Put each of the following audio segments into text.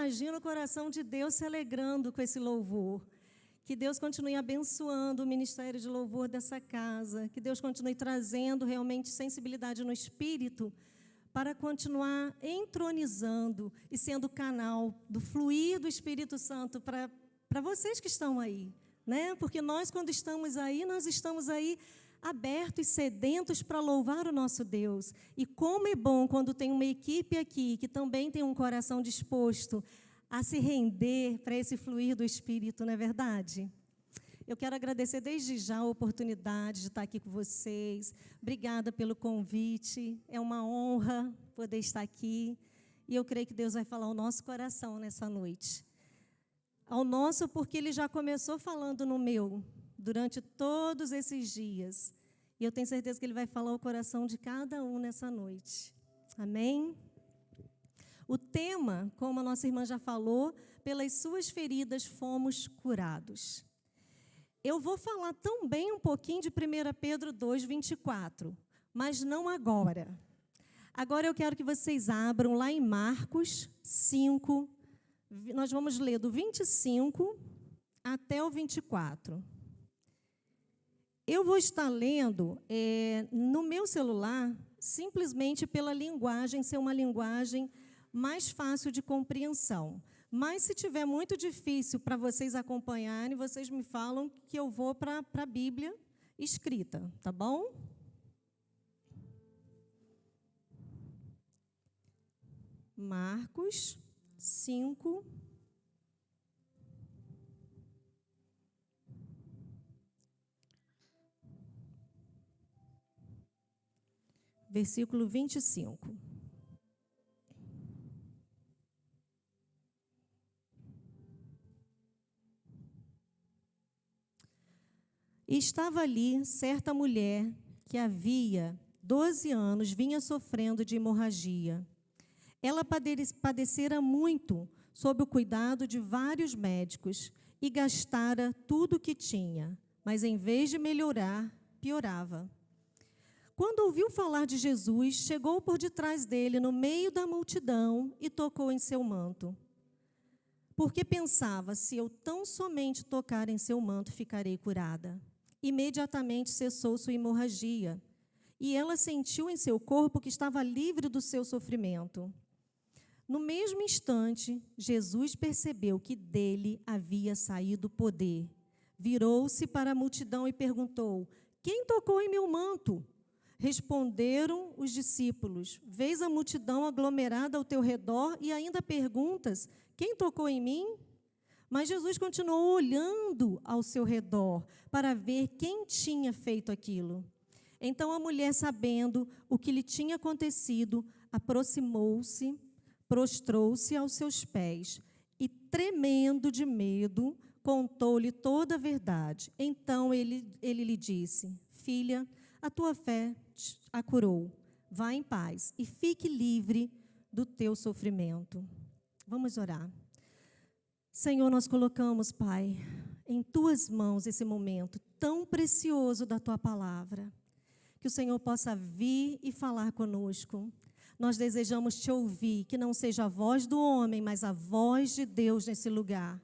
imagina o coração de Deus se alegrando com esse louvor. Que Deus continue abençoando o ministério de louvor dessa casa. Que Deus continue trazendo realmente sensibilidade no espírito para continuar entronizando e sendo canal do fluir do Espírito Santo para vocês que estão aí, né? Porque nós, quando estamos aí abertos e sedentos para louvar o nosso Deus. E como é bom quando tem uma equipe aqui que também tem um coração disposto a se render para esse fluir do Espírito, não é verdade? Eu quero agradecer desde já a oportunidade de estar aqui com vocês. Obrigada pelo convite. É uma honra poder estar aqui. E eu creio que Deus vai falar ao nosso coração nessa noite. Ao nosso, porque Ele já começou falando no meu, durante todos esses dias. E eu tenho certeza que Ele vai falar ao coração de cada um nessa noite. Amém? O tema, como a nossa irmã já falou, pelas suas feridas fomos curados. Eu vou falar também um pouquinho de 1 Pedro 2, 24, mas não agora. Agora eu quero que vocês abram lá em Marcos 5, nós vamos ler do 25 até o 24. Eu vou estar lendo no meu celular, simplesmente pela linguagem, ser uma linguagem mais fácil de compreensão. Mas, se tiver muito difícil para vocês acompanharem, vocês me falam que eu vou para a Bíblia escrita, tá bom? Marcos 5. Versículo 25. E estava ali certa mulher que havia 12 anos vinha sofrendo de hemorragia. Ela padecera muito sob o cuidado de vários médicos e gastara tudo o que tinha, mas em vez de melhorar, piorava. Quando ouviu falar de Jesus, chegou por detrás dele, no meio da multidão, e tocou em seu manto. Porque pensava, se eu tão somente tocar em seu manto, ficarei curada. Imediatamente cessou sua hemorragia, e ela sentiu em seu corpo que estava livre do seu sofrimento. No mesmo instante, Jesus percebeu que dele havia saído poder. Virou-se para a multidão e perguntou: quem tocou em meu manto? Responderam os discípulos: vês a multidão aglomerada ao teu redor e ainda perguntas: quem tocou em mim? Mas Jesus continuou olhando ao seu redor para ver quem tinha feito aquilo. Então a mulher, sabendo o que lhe tinha acontecido, aproximou-se, prostrou-se aos seus pés e, tremendo de medo, contou-lhe toda a verdade. Então ele lhe disse: filha, a tua fé a curou. Vá em paz e fique livre do teu sofrimento. Vamos orar. Senhor, nós colocamos, Pai, em Tuas mãos esse momento tão precioso da Tua palavra. Que o Senhor possa vir e falar conosco. Nós desejamos Te ouvir, que não seja a voz do homem, mas a voz de Deus nesse lugar.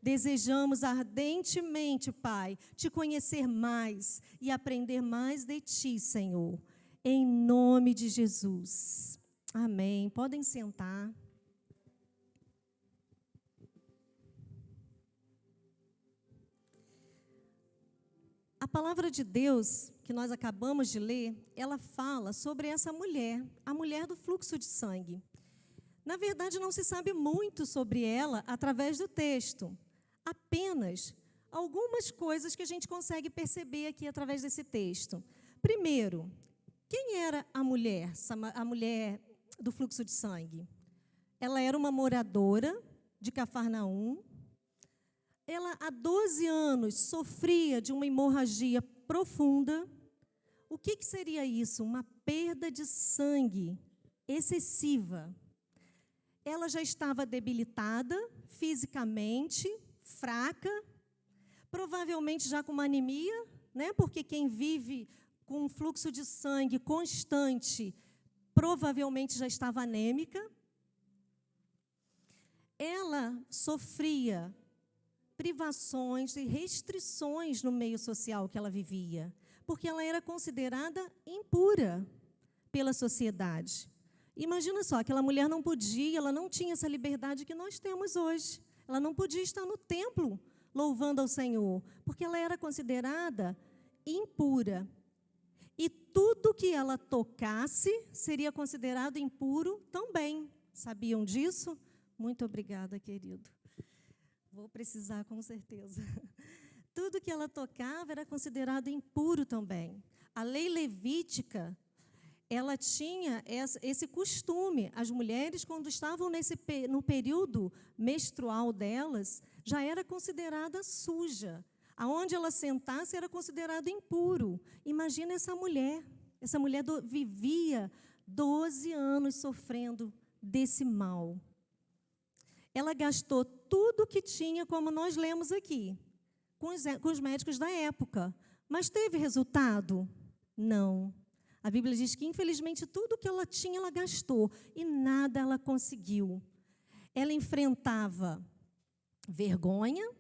Desejamos ardentemente, Pai, Te conhecer mais e aprender mais de Ti, Senhor. Em nome de Jesus. Amém. Podem sentar. A palavra de Deus, que nós acabamos de ler, ela fala sobre essa mulher, a mulher do fluxo de sangue. Na verdade, não se sabe muito sobre ela através do texto. Apenas algumas coisas que a gente consegue perceber aqui através desse texto. Primeiro, quem era a mulher do fluxo de sangue? Ela era uma moradora de Cafarnaum. Ela, há 12 anos, sofria de uma hemorragia profunda. O que seria isso? Uma perda de sangue excessiva. Ela já estava debilitada fisicamente, fraca, provavelmente já com uma anemia, né? Porque quem vive com um fluxo de sangue constante, provavelmente já estava anêmica. ela sofria privações e restrições no meio social que ela vivia, porque ela era considerada impura pela sociedade. Imagina só, aquela mulher não podia, ela não tinha essa liberdade que nós temos hoje. Ela não podia estar no templo louvando ao Senhor, porque ela era considerada impura. E tudo que ela tocasse seria considerado impuro também. Sabiam disso? Muito obrigada, querido. Vou precisar, com certeza. Tudo que ela tocava era considerado impuro também. A lei levítica, ela tinha esse costume. As mulheres, quando estavam no período menstrual delas, já era considerada suja. Aonde ela sentasse era considerado impuro. Imagina essa mulher. Essa mulher vivia 12 anos sofrendo desse mal. Ela gastou tudo que tinha, como nós lemos aqui, com os médicos da época. Mas teve resultado? Não. A Bíblia diz que, infelizmente, tudo que ela tinha, ela gastou. E nada ela conseguiu. Ela enfrentava vergonha,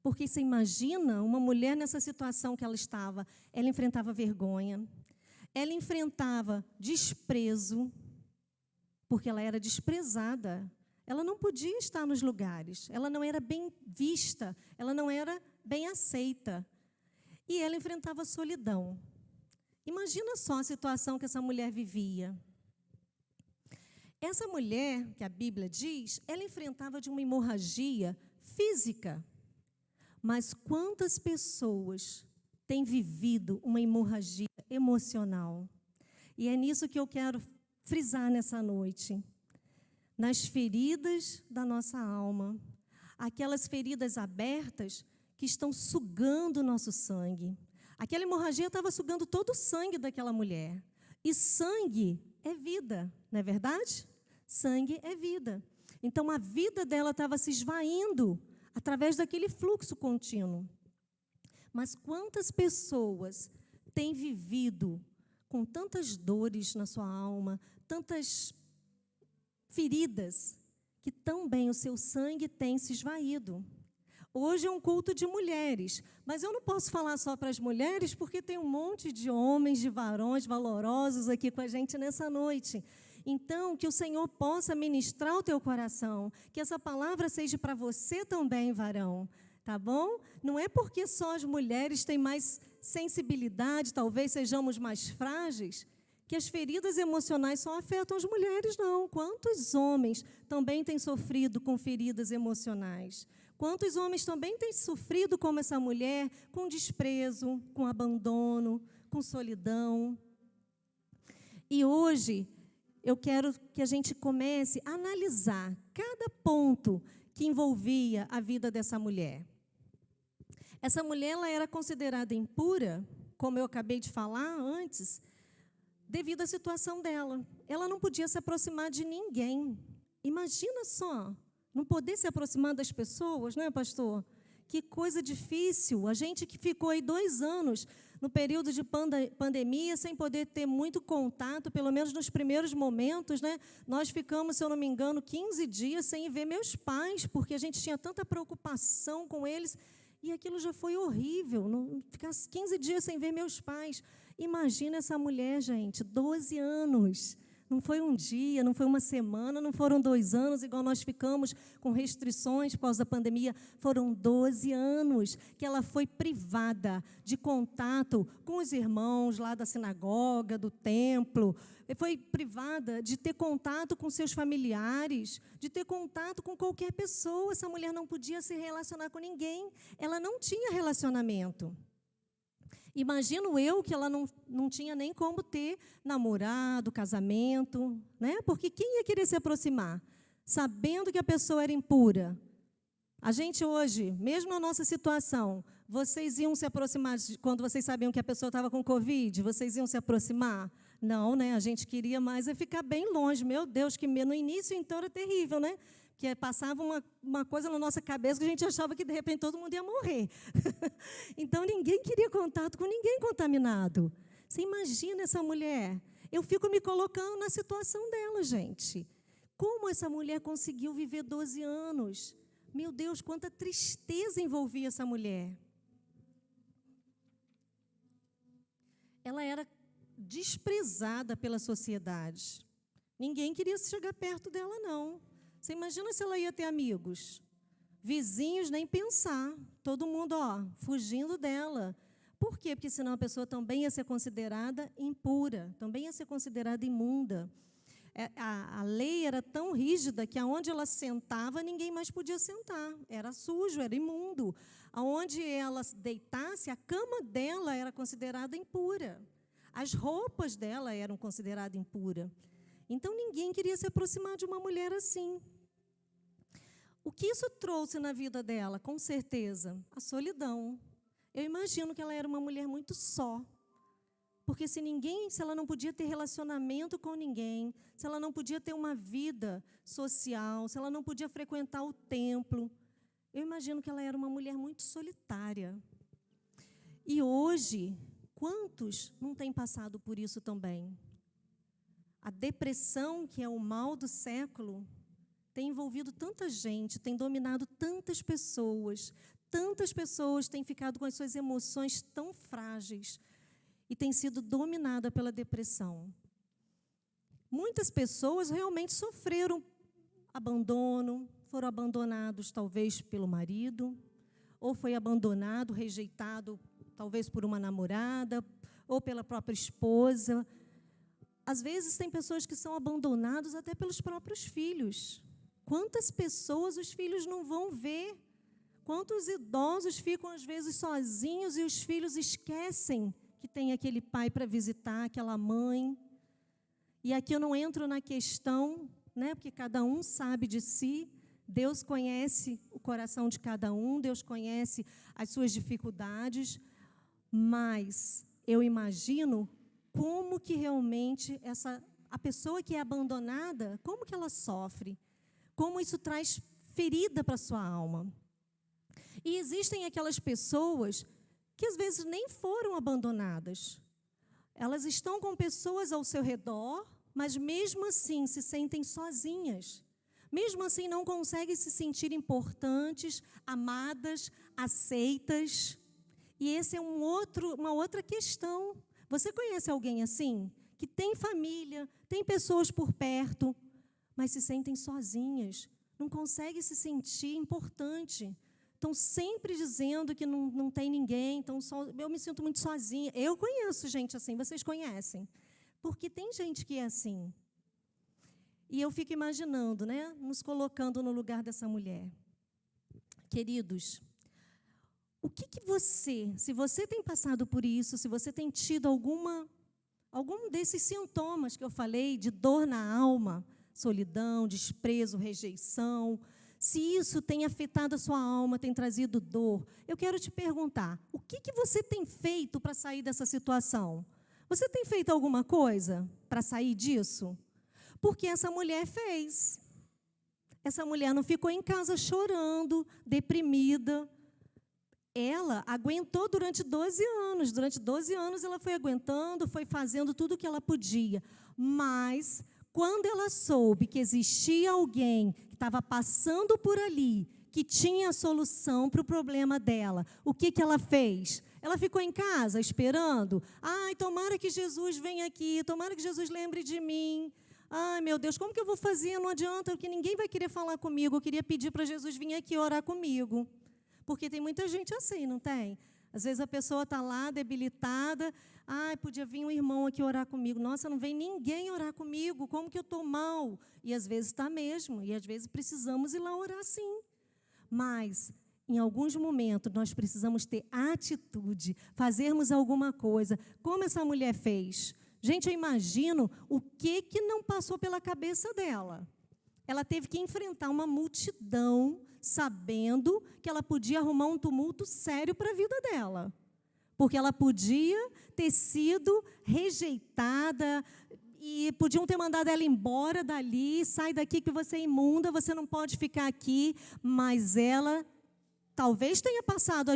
porque você imagina uma mulher nessa situação que ela estava. Ela enfrentava vergonha. Ela enfrentava desprezo, porque ela era desprezada. Ela não podia estar nos lugares, ela não era bem vista, ela não era bem aceita. E ela enfrentava solidão. Imagina só a situação que essa mulher vivia. Essa mulher, que a Bíblia diz, ela enfrentava de uma hemorragia física. Mas quantas pessoas têm vivido uma hemorragia emocional? E é nisso que eu quero frisar nessa noite. Nas feridas da nossa alma, aquelas feridas abertas que estão sugando o nosso sangue. Aquela hemorragia estava sugando todo o sangue daquela mulher. E sangue é vida, não é verdade? Sangue é vida. Então, a vida dela estava se esvaindo através daquele fluxo contínuo. Mas quantas pessoas têm vivido com tantas dores na sua alma, tantas feridas, que também o seu sangue tem se esvaído. Hoje é um culto de mulheres, mas eu não posso falar só para as mulheres, porque tem um monte de homens, de varões valorosos aqui com a gente nessa noite. Então, que o Senhor possa ministrar o teu coração, que essa palavra seja para você também, varão, tá bom? Não é porque só as mulheres têm mais sensibilidade, talvez sejamos mais frágeis, que as feridas emocionais só afetam as mulheres, não. Quantos homens também têm sofrido com feridas emocionais? Quantos homens também têm sofrido como essa mulher, com desprezo, com abandono, com solidão? E hoje, eu quero que a gente comece a analisar cada ponto que envolvia a vida dessa mulher. Essa mulher, ela era considerada impura, como eu acabei de falar antes, devido à situação dela. Ela não podia se aproximar de ninguém. Imagina só, não poder se aproximar das pessoas, não é, pastor? Que coisa difícil. A gente que ficou aí 2 anos no período de pandemia, sem poder ter muito contato, pelo menos nos primeiros momentos, né? Nós ficamos, se eu não me engano, 15 dias sem ver meus pais, porque a gente tinha tanta preocupação com eles, e aquilo já foi horrível, não ficar 15 dias sem ver meus pais. Imagina essa mulher, gente, 12 anos. Não foi um dia, não foi uma semana, não foram 2 anos, igual nós ficamos com restrições por causa da pandemia. Foram 12 anos que ela foi privada de contato com os irmãos lá da sinagoga, do templo. Foi privada de ter contato com seus familiares, de ter contato com qualquer pessoa. Essa mulher não podia se relacionar com ninguém. Ela não tinha relacionamento. Imagino eu que ela não tinha nem como ter namorado, casamento, né? Porque quem ia querer se aproximar, sabendo que a pessoa era impura? A gente hoje, mesmo na nossa situação, vocês iam se aproximar, quando vocês sabiam que a pessoa estava com Covid, vocês iam se aproximar? Não, né? A gente queria mais é ficar bem longe. Meu Deus, que no início, então, era terrível, né? Que passava uma coisa na nossa cabeça que a gente achava que, de repente, todo mundo ia morrer. Então, ninguém queria contato com ninguém contaminado. Você imagina essa mulher? Eu fico me colocando na situação dela, gente. Como essa mulher conseguiu viver 12 anos? Meu Deus, quanta tristeza envolvia essa mulher. Ela era desprezada pela sociedade. Ninguém queria chegar perto dela, não. Você imagina se ela ia ter amigos? Vizinhos, nem pensar. Todo mundo, fugindo dela. Por quê? Porque senão a pessoa também ia ser considerada impura, também ia ser considerada imunda. A lei era tão rígida que aonde ela sentava, ninguém mais podia sentar. Era sujo, era imundo. Aonde ela deitasse, a cama dela era considerada impura. As roupas dela eram consideradas impuras. Então, ninguém queria se aproximar de uma mulher assim. O que isso trouxe na vida dela? Com certeza, a solidão. Eu imagino que ela era uma mulher muito só. Porque se ela não podia ter relacionamento com ninguém, se ela não podia ter uma vida social, se ela não podia frequentar o templo, eu imagino que ela era uma mulher muito solitária. E hoje, quantos não têm passado por isso também? A depressão, que é o mal do século, tem envolvido tanta gente, tem dominado tantas pessoas têm ficado com as suas emoções tão frágeis e têm sido dominadas pela depressão. Muitas pessoas realmente sofreram abandono, foram abandonados talvez pelo marido, ou foi abandonado, rejeitado talvez por uma namorada, ou pela própria esposa. Às vezes tem pessoas que são abandonadas até pelos próprios filhos. Quantas pessoas os filhos não vão ver? Quantos idosos ficam, às vezes, sozinhos e os filhos esquecem que tem aquele pai para visitar, aquela mãe. E aqui eu não entro na questão, porque cada um sabe de si. Deus conhece o coração de cada um, Deus conhece as suas dificuldades, mas eu imagino como que realmente a pessoa que é abandonada, como que ela sofre, como isso traz ferida para a sua alma. E existem aquelas pessoas que às vezes nem foram abandonadas. Elas estão com pessoas ao seu redor, mas mesmo assim se sentem sozinhas. Mesmo assim não conseguem se sentir importantes, amadas, aceitas. E essa é uma outra questão. Você conhece alguém assim? Que tem família, tem pessoas por perto, mas se sentem sozinhas, não conseguem se sentir importante. Estão sempre dizendo que não tem ninguém, eu me sinto muito sozinha. Eu conheço gente assim, vocês conhecem? Porque tem gente que é assim. E eu fico imaginando, nos colocando no lugar dessa mulher. Queridos, o que se você tem passado por isso, se você tem tido algum desses sintomas que eu falei, de dor na alma, solidão, desprezo, rejeição, se isso tem afetado a sua alma, tem trazido dor, eu quero te perguntar, o que você tem feito para sair dessa situação? Você tem feito alguma coisa para sair disso? Porque essa mulher fez. Essa mulher não ficou em casa chorando, deprimida. Ela aguentou durante 12 anos. Durante 12 anos ela foi aguentando, foi fazendo tudo o que ela podia. Mas, quando ela soube que existia alguém que estava passando por ali, que tinha a solução para o problema dela, o que ela fez? Ela ficou em casa esperando. Ai, tomara que Jesus venha aqui, tomara que Jesus lembre de mim. Ai, meu Deus, como que eu vou fazer? Não adianta, porque ninguém vai querer falar comigo. Eu queria pedir para Jesus vir aqui orar comigo. Porque tem muita gente assim, não tem? Às vezes a pessoa está lá, debilitada. Ai, podia vir um irmão aqui orar comigo. Nossa, não vem ninguém orar comigo. Como que eu estou mal? E às vezes está mesmo. E às vezes precisamos ir lá orar sim. Mas, em alguns momentos, nós precisamos ter atitude, fazermos alguma coisa. Como essa mulher fez? Gente, eu imagino o que não passou pela cabeça dela. Ela teve que enfrentar uma multidão, sabendo que ela podia arrumar um tumulto sério para a vida dela. Porque ela podia ter sido rejeitada e podiam ter mandado ela embora dali, sai daqui que você é imunda, você não pode ficar aqui. Mas ela talvez tenha passado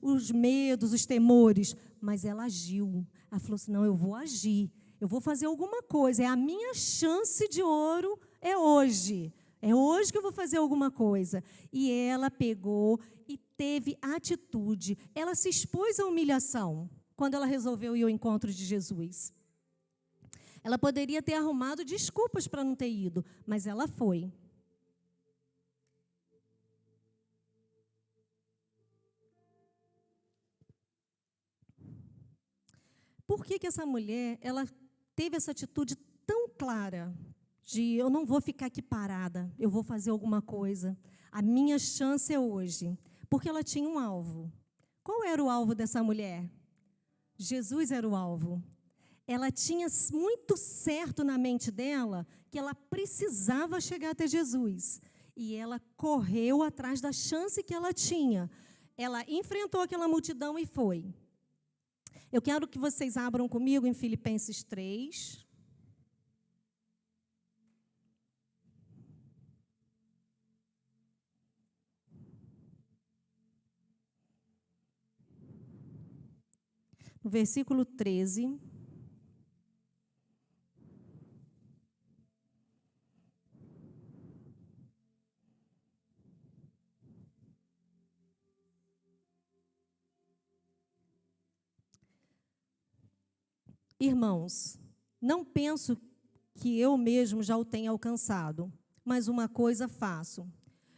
os medos, os temores, mas ela agiu. Ela falou assim, não, eu vou agir, eu vou fazer alguma coisa, é a minha chance de ouro, É hoje. É hoje que eu vou fazer alguma coisa. E ela pegou e teve atitude. Ela se expôs à humilhação quando ela resolveu ir ao encontro de Jesus. Ela poderia ter arrumado desculpas para não ter ido, mas ela foi. Por que essa mulher, ela teve essa atitude tão clara de eu não vou ficar aqui parada, eu vou fazer alguma coisa. A minha chance é hoje. Porque ela tinha um alvo. Qual era o alvo dessa mulher? Jesus era o alvo. Ela tinha muito certo na mente dela que ela precisava chegar até Jesus. E ela correu atrás da chance que ela tinha. Ela enfrentou aquela multidão e foi. Eu quero que vocês abram comigo em Filipenses 3. No versículo 13. Irmãos, não penso que eu mesmo já o tenha alcançado, mas uma coisa faço,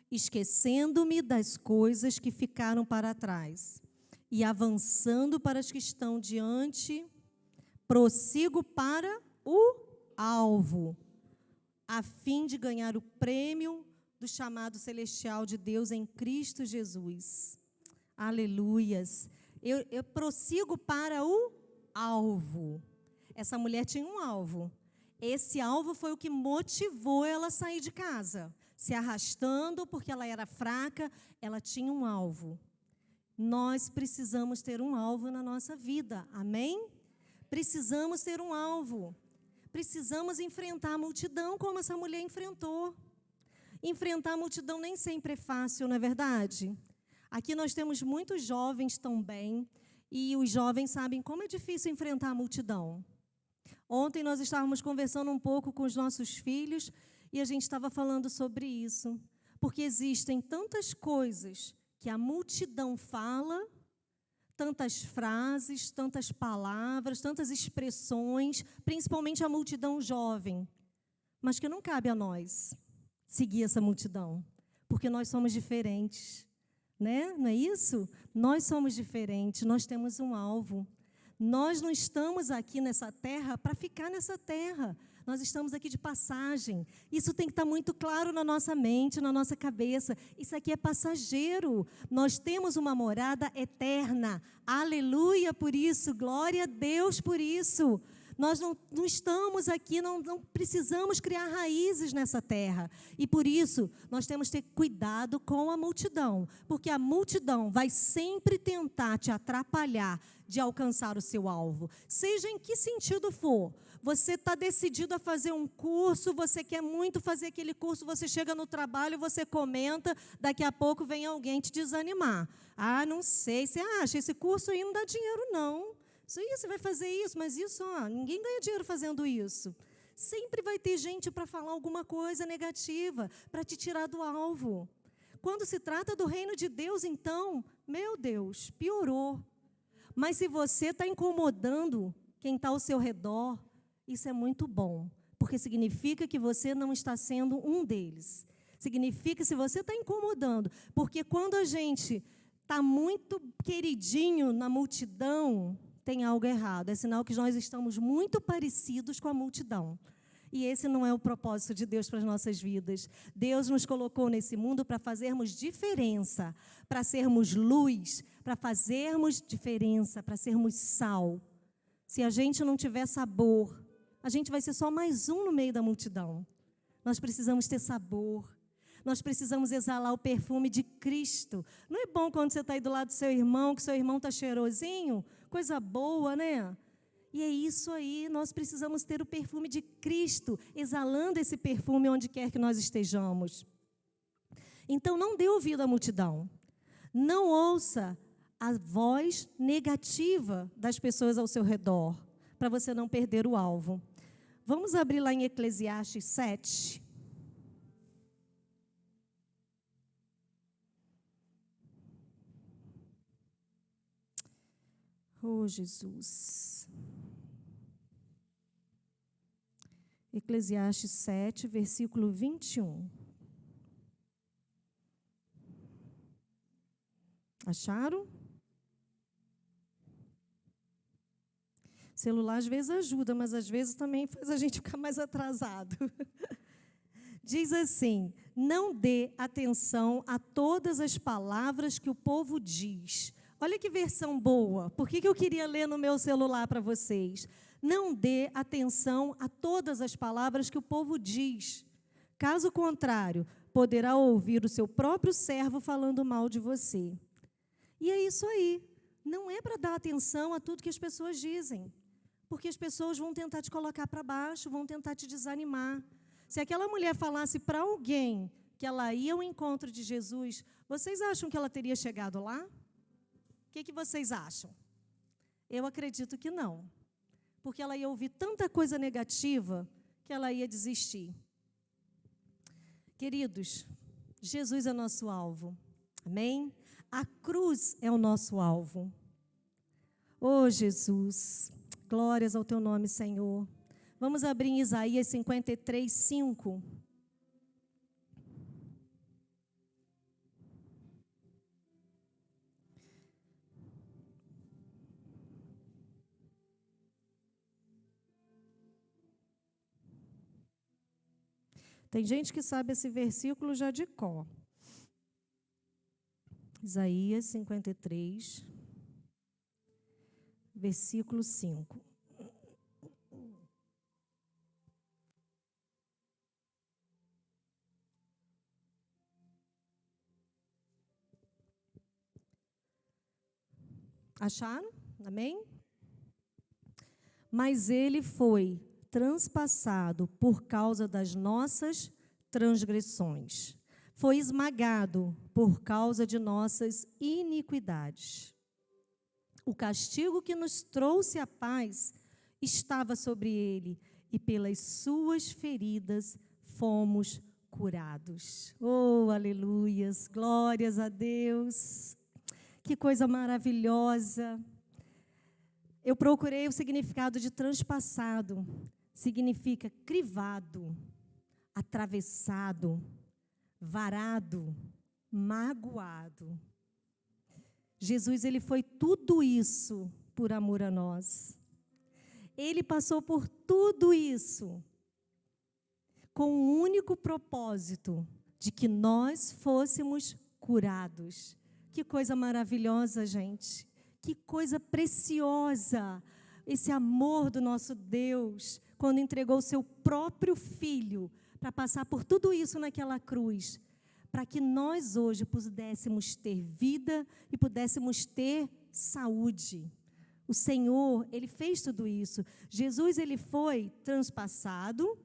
esquecendo-me das coisas que ficaram para trás e avançando para as que estão diante, prossigo para o alvo, a fim de ganhar o prêmio do chamado celestial de Deus em Cristo Jesus. Aleluias. Eu prossigo para o alvo. Essa mulher tinha um alvo. Esse alvo foi o que motivou ela a sair de casa, se arrastando porque ela era fraca, ela tinha um alvo. Nós precisamos ter um alvo na nossa vida, amém? Precisamos ter um alvo. Precisamos enfrentar a multidão como essa mulher enfrentou. Enfrentar a multidão nem sempre é fácil, não é verdade? Aqui nós temos muitos jovens também, e os jovens sabem como é difícil enfrentar a multidão. Ontem nós estávamos conversando um pouco com os nossos filhos e a gente estava falando sobre isso. Porque existem tantas coisas que a multidão fala, tantas frases, tantas palavras, tantas expressões, principalmente a multidão jovem, mas que não cabe a nós seguir essa multidão, porque nós somos diferentes, né? Não é isso? Nós somos diferentes, nós temos um alvo. Nós não estamos aqui nessa terra para ficar nessa terra. Nós estamos aqui de passagem. Isso tem que estar muito claro na nossa mente, na nossa cabeça. Isso aqui é passageiro. Nós temos uma morada eterna. Aleluia por isso. Glória a Deus por isso. Nós não estamos aqui, não precisamos criar raízes nessa terra. E por isso, nós temos que ter cuidado com a multidão. Porque a multidão vai sempre tentar te atrapalhar de alcançar o seu alvo. Seja em que sentido for. Você está decidido a fazer um curso, você quer muito fazer aquele curso, você chega no trabalho, você comenta, daqui a pouco vem alguém te desanimar. Ah, não sei, você acha, esse curso aí não dá dinheiro não. Isso aí, você vai fazer isso, mas isso, ninguém ganha dinheiro fazendo isso. Sempre vai ter gente para falar alguma coisa negativa, para te tirar do alvo. Quando se trata do reino de Deus, então, meu Deus, piorou. Mas se você está incomodando quem está ao seu redor, isso é muito bom, porque significa que você não está sendo um deles. Significa que se você está incomodando, porque quando a gente está muito queridinho na multidão, tem algo errado. É sinal que nós estamos muito parecidos com a multidão. E esse não é o propósito de Deus para as nossas vidas. Deus nos colocou nesse mundo para fazermos diferença, para sermos luz, para fazermos diferença, para sermos sal. Se a gente não tiver sabor, a gente vai ser só mais um no meio da multidão. Nós precisamos ter sabor. Nós precisamos exalar o perfume de Cristo. Não é bom quando você está aí do lado do seu irmão, que seu irmão está cheirosinho? Coisa boa, né? E é isso aí, nós precisamos ter o perfume de Cristo, exalando esse perfume onde quer que nós estejamos. Então, não dê ouvido à multidão. Não ouça a voz negativa das pessoas ao seu redor, para você não perder o alvo. Vamos abrir lá em Eclesiastes 7. Oh, Jesus. Eclesiastes 7, versículo 21. Acharam? Celular às vezes ajuda, mas às vezes também faz a gente ficar mais atrasado. Diz assim: não dê atenção a todas as palavras que o povo diz. Olha que versão boa. Por que eu queria ler no meu celular para vocês? Não dê atenção a todas as palavras que o povo diz. Caso contrário, poderá ouvir o seu próprio servo falando mal de você. E é isso aí. Não é para dar atenção a tudo que as pessoas dizem. Porque as pessoas vão tentar te colocar para baixo, vão tentar te desanimar. Se aquela mulher falasse para alguém que ela ia ao encontro de Jesus, vocês acham que ela teria chegado lá? O que vocês acham? Eu acredito que não. Porque ela ia ouvir tanta coisa negativa que ela ia desistir. Queridos, Jesus é nosso alvo. Amém? A cruz é o nosso alvo. Oh, Jesus, glórias ao teu nome, Senhor. Vamos abrir em Isaías 53, 5. Tem gente que sabe esse versículo já de cor. Isaías 53, versículo 5. Acharam? Amém? Mas ele foi transpassado por causa das nossas transgressões. Foi esmagado por causa de nossas iniquidades. O castigo que nos trouxe a paz estava sobre ele, e pelas suas feridas fomos curados. Oh, aleluias, glórias a Deus. Que coisa maravilhosa. Eu procurei o significado de transpassado. Significa crivado, atravessado, varado, magoado. Jesus, ele foi tudo isso por amor a nós. Ele passou por tudo isso com o único propósito de que nós fôssemos curados. Que coisa maravilhosa, gente. Que coisa preciosa. Esse amor do nosso Deus, quando entregou o seu próprio Filho para passar por tudo isso naquela cruz, para que nós hoje pudéssemos ter vida e pudéssemos ter saúde. O Senhor, ele fez tudo isso. Jesus, ele foi transpassado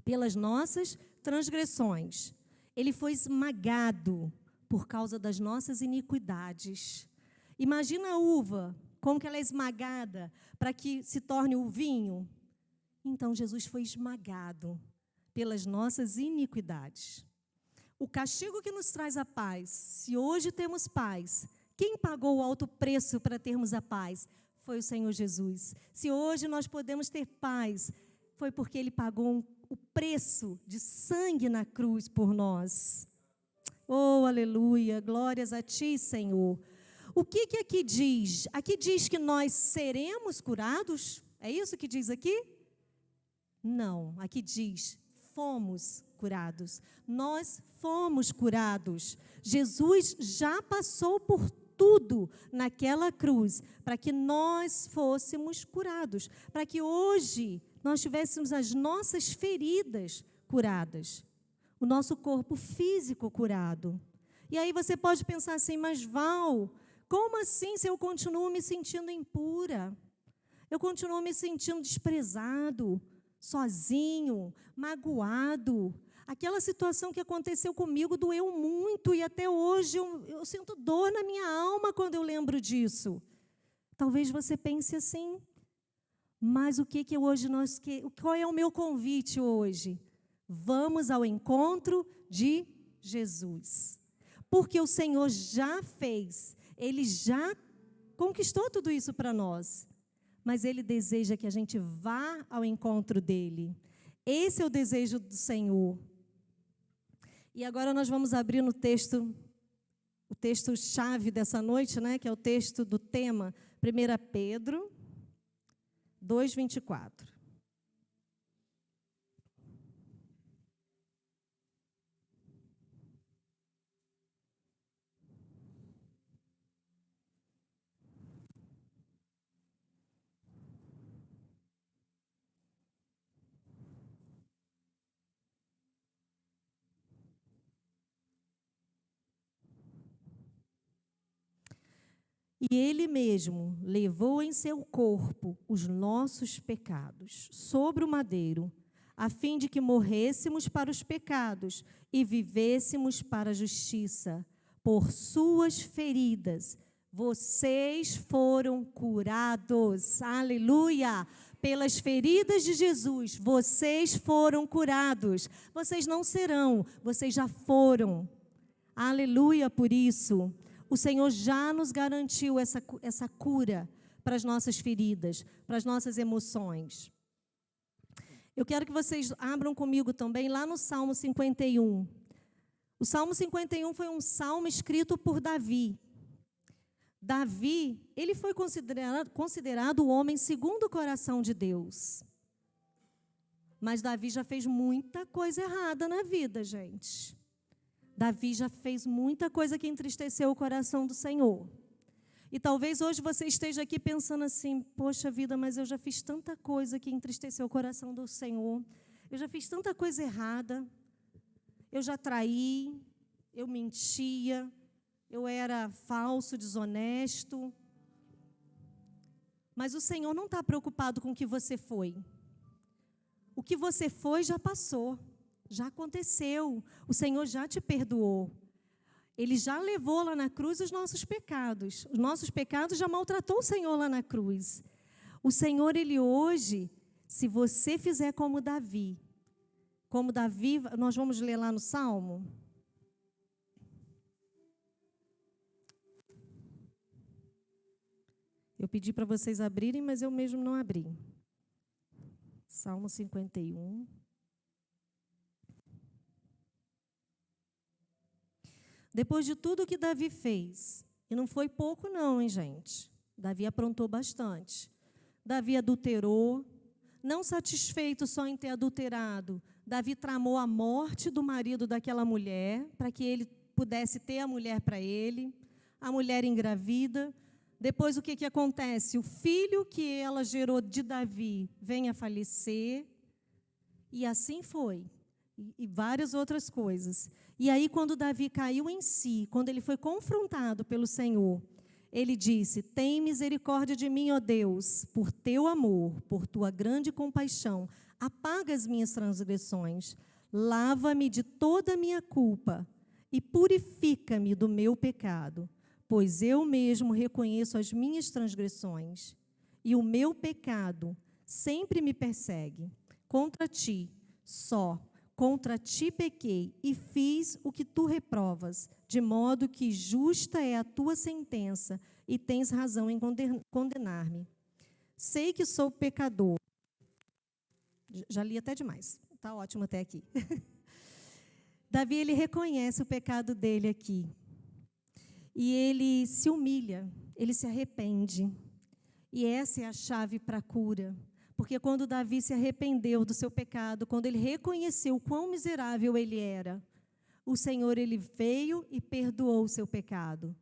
pelas nossas transgressões. Ele foi esmagado por causa das nossas iniquidades. Imagina a uva, como que ela é esmagada para que se torne o vinho. Então, Jesus foi esmagado pelas nossas iniquidades. O castigo que nos traz a paz, se hoje temos paz, quem pagou o alto preço para termos a paz? Foi o Senhor Jesus. Se hoje nós podemos ter paz, foi porque Ele pagou o preço de sangue na cruz por nós. Oh, aleluia, glórias a Ti, Senhor. O que aqui diz? Aqui diz que nós seremos curados? É isso que diz aqui? Não, aqui diz, fomos curados. Nós fomos curados. Jesus já passou por tudo naquela cruz para que nós fôssemos curados, para que hoje nós tivéssemos as nossas feridas curadas, o nosso corpo físico curado. E aí você pode pensar assim, mas Val, como assim se eu continuo me sentindo impura? Eu continuo me sentindo desprezado, sozinho, magoado. Aquela situação que aconteceu comigo doeu muito e até hoje eu sinto dor na minha alma quando eu lembro disso. Talvez você pense assim, mas qual é o meu convite hoje? Vamos ao encontro de Jesus. Porque o Senhor já fez, Ele já conquistou tudo isso para nós. Mas Ele deseja que a gente vá ao encontro dEle. Esse é o desejo do Senhor. E agora nós vamos abrir no texto, o texto-chave dessa noite, né, que é o texto do tema, 1 Pedro 2:24. E Ele mesmo levou em seu corpo os nossos pecados sobre o madeiro, a fim de que morrêssemos para os pecados e vivêssemos para a justiça. Por suas feridas, vocês foram curados. Aleluia! Pelas feridas de Jesus, vocês foram curados. Vocês não serão, vocês já foram. Aleluia por isso. O Senhor já nos garantiu essa cura para as nossas feridas, para as nossas emoções. Eu quero que vocês abram comigo também lá no Salmo 51. O Salmo 51 foi um salmo escrito por Davi. Davi, ele foi considerado o homem segundo o coração de Deus. Mas Davi já fez muita coisa errada na vida, gente. Davi já fez muita coisa que entristeceu o coração do Senhor. E talvez hoje você esteja aqui pensando assim, poxa vida, mas eu já fiz tanta coisa que entristeceu o coração do Senhor. Eu já fiz tanta coisa errada. Eu já traí, eu mentia, eu era falso, desonesto. Mas o Senhor não está preocupado com o que você foi. O que você foi já passou. Já aconteceu, o Senhor já te perdoou. Ele já levou lá na cruz os nossos pecados. Os nossos pecados já maltratou o Senhor lá na cruz. O Senhor, Ele hoje, se você fizer como Davi, nós vamos ler lá no Salmo. Eu pedi para vocês abrirem, mas eu mesmo não abri. Salmo 51. Depois de tudo que Davi fez, e não foi pouco não, hein, gente? Davi aprontou bastante. Davi adulterou, não satisfeito só em ter adulterado, Davi tramou a morte do marido daquela mulher, para que ele pudesse ter a mulher para ele, a mulher engravida. Depois o que acontece? O filho que ela gerou de Davi vem a falecer, e assim foi. E várias outras coisas. E aí, quando Davi caiu em si, quando ele foi confrontado pelo Senhor, ele disse: tem misericórdia de mim, ó Deus, por teu amor, por tua grande compaixão, apaga as minhas transgressões, lava-me de toda a minha culpa e purifica-me do meu pecado, pois eu mesmo reconheço as minhas transgressões, e o meu pecado sempre me persegue. Contra ti, contra ti pequei e fiz o que tu reprovas, de modo que justa é a tua sentença e tens razão em condenar-me. Sei que sou pecador. Já li até demais. Está ótimo até aqui. Davi, ele reconhece o pecado dele aqui. E ele se humilha, ele se arrepende. E essa é a chave para a cura. Porque quando Davi se arrependeu do seu pecado, quando ele reconheceu o quão miserável ele era, o Senhor, ele veio e perdoou o seu pecado.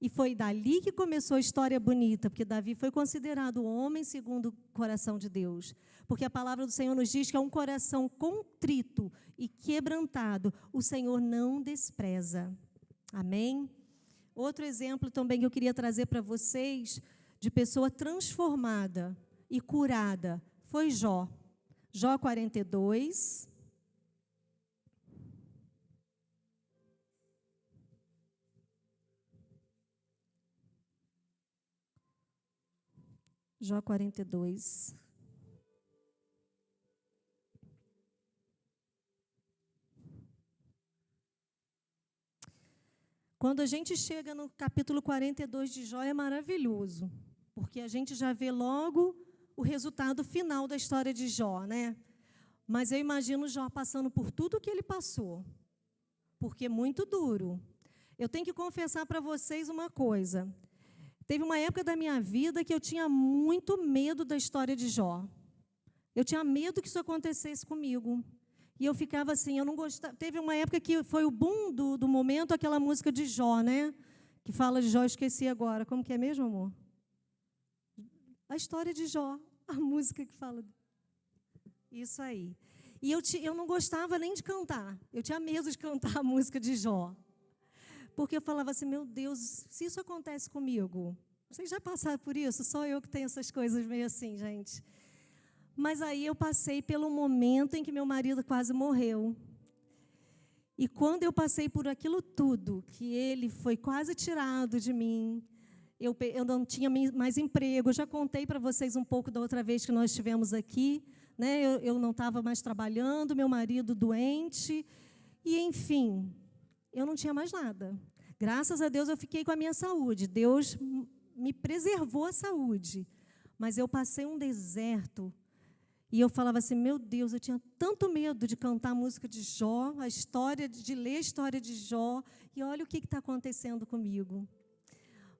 E foi dali que começou a história bonita, porque Davi foi considerado o homem segundo o coração de Deus. Porque a palavra do Senhor nos diz que é um coração contrito e quebrantado, o Senhor não despreza. Amém? Outro exemplo também que eu queria trazer para vocês, de pessoa transformada e curada, foi Jó. Jó 42. Jó 42. Quando a gente chega no capítulo 42 de Jó, é maravilhoso, porque a gente já vê logo o resultado final da história de Jó, né? Mas eu imagino Jó passando por tudo o que ele passou, porque é muito duro. Eu tenho que confessar para vocês uma coisa. Teve uma época da minha vida que eu tinha muito medo da história de Jó. Eu tinha medo que isso acontecesse comigo. E eu ficava assim, eu não gostava. Teve uma época que foi o boom do momento, aquela música de Jó, né? Que fala de Jó, esqueci agora. Como que é mesmo, amor? A história de Jó, a música que fala. Isso aí. E eu não gostava nem de cantar. Eu tinha medo de cantar a música de Jó. Porque eu falava assim, meu Deus, se isso acontece comigo, vocês já passaram por isso? Só eu que tenho essas coisas meio assim, gente. Mas aí eu passei pelo momento em que meu marido quase morreu. E quando eu passei por aquilo tudo, que ele foi quase tirado de mim, eu não tinha mais emprego. Eu já contei para vocês um pouco da outra vez que nós estivemos aqui, né? Eu não estava mais trabalhando, meu marido doente, e enfim, eu não tinha mais nada. Graças a Deus eu fiquei com a minha saúde. Deus me preservou a saúde. Mas eu passei um deserto. E eu falava assim, meu Deus, eu tinha tanto medo de cantar a música de Jó, a história, de ler a história de Jó, e olha o que está acontecendo comigo.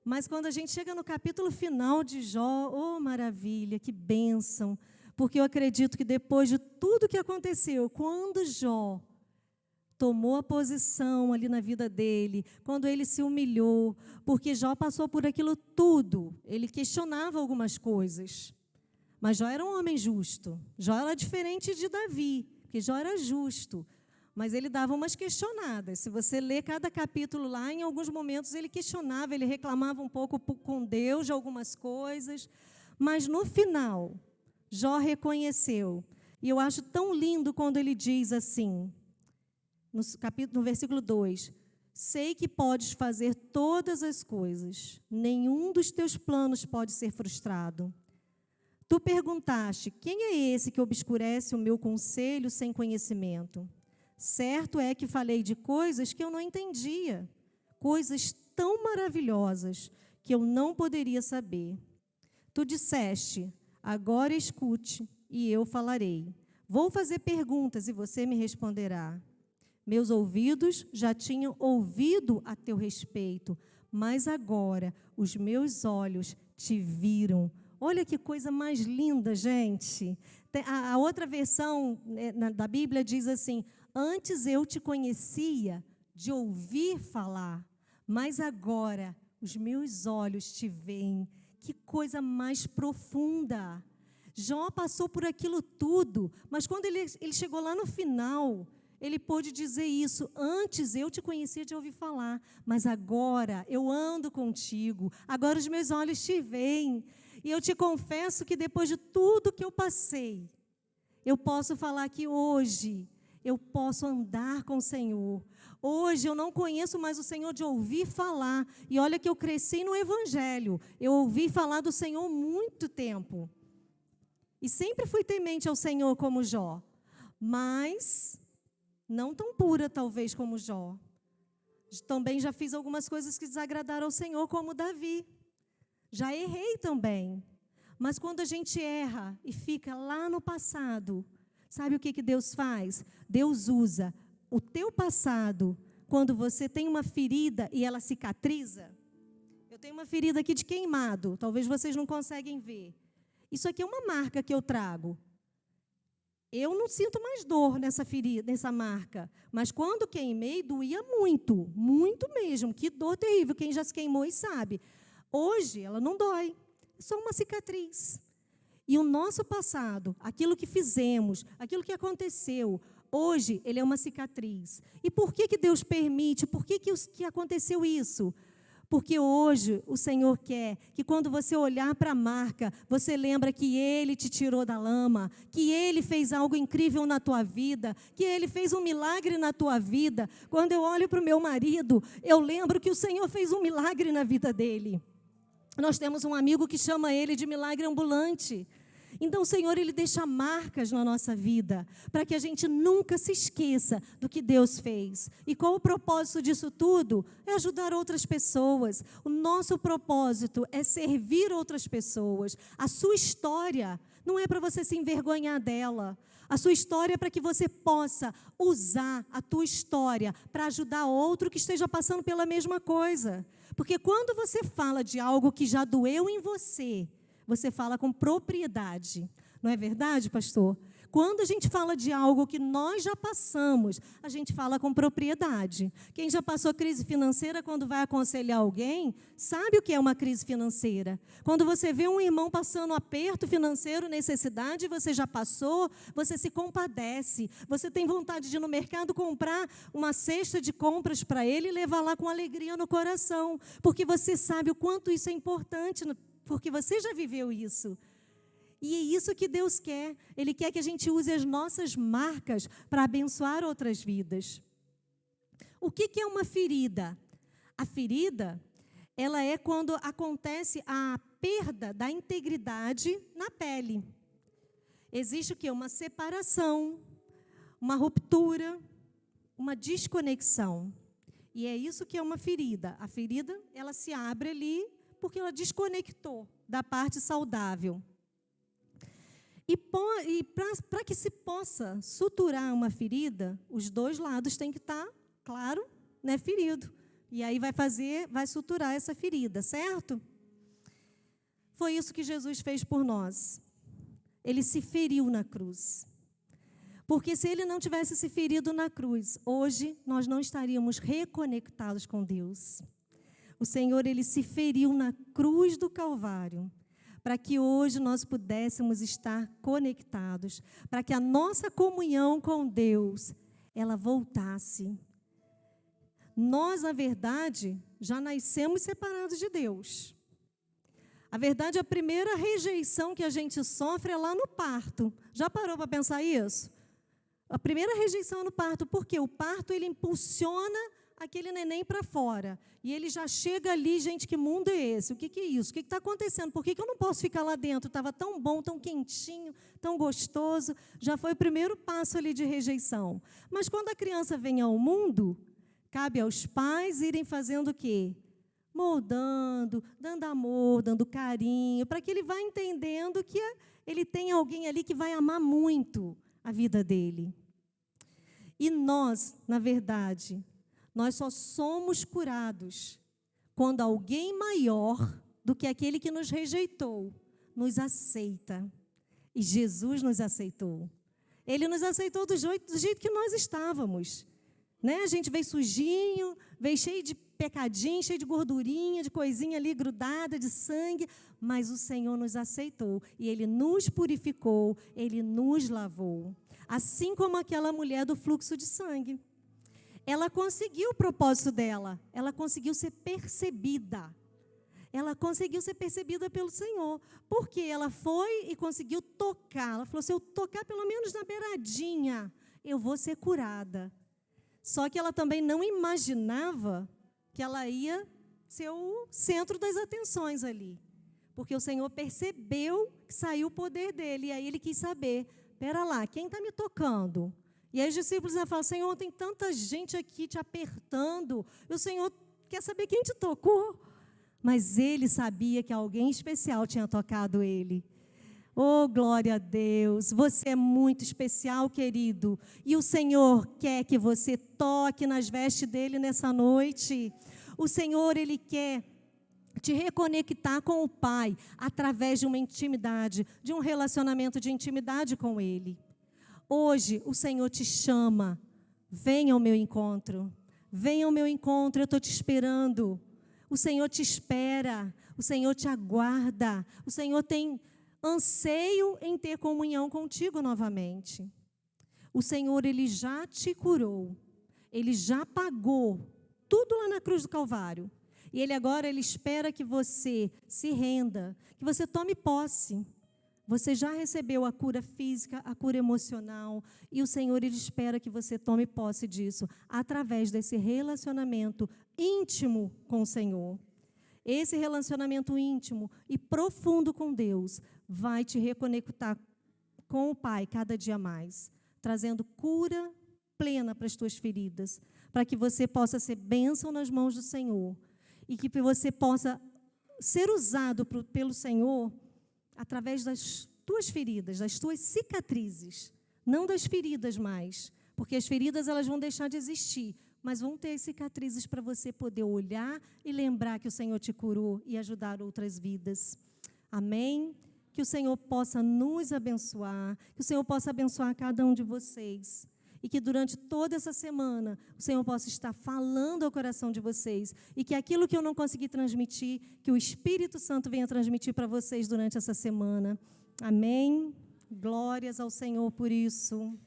Mas quando a gente chega no capítulo final de Jó, oh maravilha, que bênção, porque eu acredito que depois de tudo que aconteceu, quando Jó tomou a posição ali na vida dele, quando ele se humilhou, porque Jó passou por aquilo tudo, ele questionava algumas coisas. Mas Jó era um homem justo. Jó era diferente de Davi, porque Jó era justo. Mas ele dava umas questionadas. Se você ler cada capítulo lá, em alguns momentos ele questionava, ele reclamava um pouco com Deus de algumas coisas. Mas no final, Jó reconheceu. E eu acho tão lindo quando ele diz assim, no versículo 2, sei que podes fazer todas as coisas, nenhum dos teus planos pode ser frustrado. Tu perguntaste, quem é esse que obscurece o meu conselho sem conhecimento? Certo é que falei de coisas que eu não entendia, coisas tão maravilhosas que eu não poderia saber. Tu disseste, agora escute e eu falarei. Vou fazer perguntas e você me responderá. Meus ouvidos já tinham ouvido a teu respeito, mas agora os meus olhos te viram. Olha que coisa mais linda, gente. A outra versão da Bíblia diz assim, antes eu te conhecia de ouvir falar, mas agora os meus olhos te veem. Que coisa mais profunda. Jó passou por aquilo tudo, mas quando ele chegou lá no final, ele pôde dizer isso, antes eu te conhecia de ouvir falar, mas agora eu ando contigo, agora os meus olhos te veem. E eu te confesso que depois de tudo que eu passei, eu posso falar que hoje eu posso andar com o Senhor. Hoje eu não conheço mais o Senhor de ouvir falar. E olha que eu cresci no Evangelho. Eu ouvi falar do Senhor muito tempo. E sempre fui temente ao Senhor como Jó. Mas não tão pura talvez como Jó. Também já fiz algumas coisas que desagradaram ao Senhor como Davi. Já errei também, mas quando a gente erra e fica lá no passado, sabe o que Deus faz? Deus usa o teu passado, quando você tem uma ferida e ela cicatriza. Eu tenho uma ferida aqui de queimado, talvez vocês não conseguem ver. Isso aqui é uma marca que eu trago. Eu não sinto mais dor nessa ferida, nessa marca, mas quando queimei, doía muito, muito mesmo. Que dor terrível, quem já se queimou e sabe. Hoje, ela não dói, é só uma cicatriz. E o nosso passado, aquilo que fizemos, aquilo que aconteceu, hoje, ele é uma cicatriz. E por que Deus permite? Por que aconteceu isso? Porque hoje o Senhor quer que quando você olhar para a marca, você lembra que Ele te tirou da lama, que Ele fez algo incrível na tua vida, que Ele fez um milagre na tua vida. Quando eu olho para o meu marido, eu lembro que o Senhor fez um milagre na vida dele. Nós temos um amigo que chama ele de milagre ambulante. Então, o Senhor, Ele deixa marcas na nossa vida, para que a gente nunca se esqueça do que Deus fez. E qual o propósito disso tudo? É ajudar outras pessoas. O nosso propósito é servir outras pessoas. A sua história não é para você se envergonhar dela. A sua história é para que você possa usar a tua história para ajudar outro que esteja passando pela mesma coisa. Porque quando você fala de algo que já doeu em você, você fala com propriedade. Não é verdade, pastor? Quando a gente fala de algo que nós já passamos, a gente fala com propriedade. Quem já passou crise financeira, quando vai aconselhar alguém, sabe o que é uma crise financeira. Quando você vê um irmão passando aperto financeiro, necessidade, você já passou, você se compadece. Você tem vontade de ir no mercado comprar uma cesta de compras para ele e levar lá com alegria no coração. Porque você sabe o quanto isso é importante, porque você já viveu isso. E é isso que Deus quer. Ele quer que a gente use as nossas marcas para abençoar outras vidas. O que é uma ferida? A ferida, ela é quando acontece a perda da integridade na pele. Existe o quê? Uma separação, uma ruptura, uma desconexão. E é isso que é uma ferida. A ferida, ela se abre ali porque ela desconectou da parte saudável. E para que se possa suturar uma ferida, os dois lados têm que estar, claro, né, ferido. E aí vai suturar essa ferida, certo? Foi isso que Jesus fez por nós. Ele se feriu na cruz. Porque se ele não tivesse se ferido na cruz, hoje nós não estaríamos reconectados com Deus. O Senhor, ele se feriu na cruz do Calvário, para que hoje nós pudéssemos estar conectados, para que a nossa comunhão com Deus, ela voltasse. Nós, na verdade, já nascemos separados de Deus. A verdade, a primeira rejeição que a gente sofre é lá no parto. Já parou para pensar isso? A primeira rejeição é no parto, porque o parto, ele impulsiona aquele neném para fora. E ele já chega ali, gente, que mundo é esse? O que é isso? O que está acontecendo? Por que eu não posso ficar lá dentro? Estava tão bom, tão quentinho, tão gostoso. Já foi o primeiro passo ali de rejeição. Mas quando a criança vem ao mundo, cabe aos pais irem fazendo o quê? Moldando, dando amor, dando carinho, para que ele vá entendendo que ele tem alguém ali que vai amar muito a vida dele. E nós, na verdade, nós só somos curados quando alguém maior do que aquele que nos rejeitou nos aceita. E Jesus nos aceitou. Ele nos aceitou do jeito que nós estávamos. Né? A gente veio sujinho, veio cheio de pecadinho, cheio de gordurinha, de coisinha ali grudada, de sangue, mas o Senhor nos aceitou e Ele nos purificou, Ele nos lavou. Assim como aquela mulher do fluxo de sangue. Ela conseguiu o propósito dela, ela conseguiu ser percebida. Ela conseguiu ser percebida pelo Senhor, porque ela foi e conseguiu tocar. Ela falou, se eu tocar pelo menos na beiradinha, eu vou ser curada. Só que ela também não imaginava que ela ia ser o centro das atenções ali. Porque o Senhor percebeu que saiu o poder dele, e aí ele quis saber, espera lá, quem está me tocando? E aí os discípulos falam, Senhor, tem tanta gente aqui te apertando, e o Senhor quer saber quem te tocou. Mas ele sabia que alguém especial tinha tocado ele. Oh, glória a Deus, você é muito especial, querido. E o Senhor quer que você toque nas vestes dele nessa noite. O Senhor, ele quer te reconectar com o Pai através de uma intimidade, de um relacionamento de intimidade com ele. Hoje, o Senhor te chama, venha ao meu encontro, eu estou te esperando. O Senhor te espera, o Senhor te aguarda, o Senhor tem anseio em ter comunhão contigo novamente. O Senhor, ele já te curou, ele já pagou tudo lá na cruz do Calvário. E ele agora, ele espera que você se renda, que você tome posse. Você já recebeu a cura física, a cura emocional, e o Senhor, ele espera que você tome posse disso, através desse relacionamento íntimo com o Senhor. Esse relacionamento íntimo e profundo com Deus vai te reconectar com o Pai cada dia mais, trazendo cura plena para as tuas feridas, para que você possa ser bênção nas mãos do Senhor e que você possa ser usado pelo Senhor através das tuas feridas, das tuas cicatrizes, não das feridas mais, porque as feridas elas vão deixar de existir, mas vão ter cicatrizes para você poder olhar e lembrar que o Senhor te curou e ajudar outras vidas. Amém? Que o Senhor possa nos abençoar, que o Senhor possa abençoar cada um de vocês. E que durante toda essa semana o Senhor possa estar falando ao coração de vocês. E que aquilo que eu não consegui transmitir, que o Espírito Santo venha transmitir para vocês durante essa semana. Amém? Glórias ao Senhor por isso.